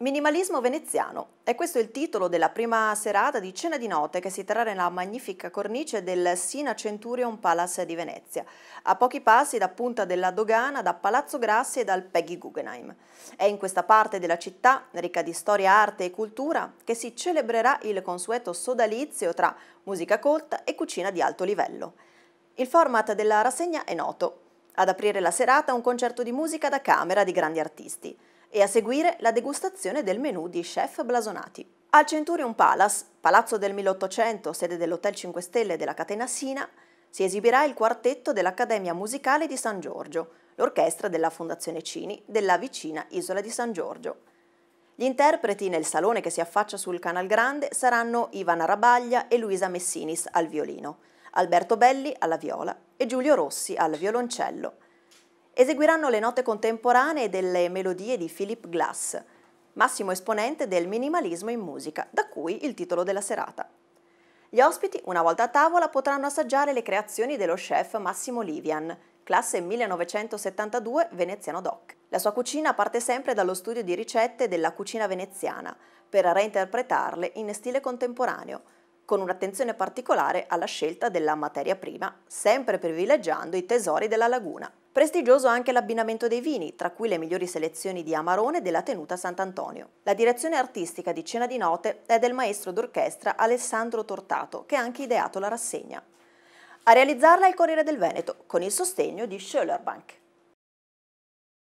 Minimalismo veneziano. E questo è il titolo della prima serata di Cena di Notte che si terrà nella magnifica cornice del Sina Centurion Palace di Venezia, a pochi passi da Punta della Dogana, da Palazzo Grassi e dal Peggy Guggenheim. È in questa parte della città, ricca di storia, arte e cultura, che si celebrerà il consueto sodalizio tra musica colta e cucina di alto livello. Il format della rassegna è noto. Ad aprire la serata un concerto di musica da camera di grandi artisti e a seguire la degustazione del menù di chef blasonati. Al Centurion Palace, palazzo del 1800, sede dell'Hotel 5 Stelle della catena Sina, si esibirà il quartetto dell'Accademia Musicale di San Giorgio, l'orchestra della Fondazione Cini della vicina Isola di San Giorgio. Gli interpreti nel salone che si affaccia sul Canal Grande saranno Ivana Rabaglia e Luisa Messinis al violino, Alberto Belli alla viola e Giulio Rossi al violoncello. Eseguiranno le note contemporanee delle melodie di Philip Glass, massimo esponente del minimalismo in musica, da cui il titolo della serata. Gli ospiti, una volta a tavola, potranno assaggiare le creazioni dello chef Massimo Livian, classe 1972 veneziano doc. La sua cucina parte sempre dallo studio di ricette della cucina veneziana, per reinterpretarle in stile contemporaneo, con un'attenzione particolare alla scelta della materia prima, sempre privilegiando i tesori della laguna. Prestigioso anche l'abbinamento dei vini, tra cui le migliori selezioni di Amarone della tenuta Sant'Antonio. La direzione artistica di Cena di Notte è del maestro d'orchestra Alessandro Tortato, che ha anche ideato la rassegna. A realizzarla è il Corriere del Veneto, con il sostegno di Schöller Bank.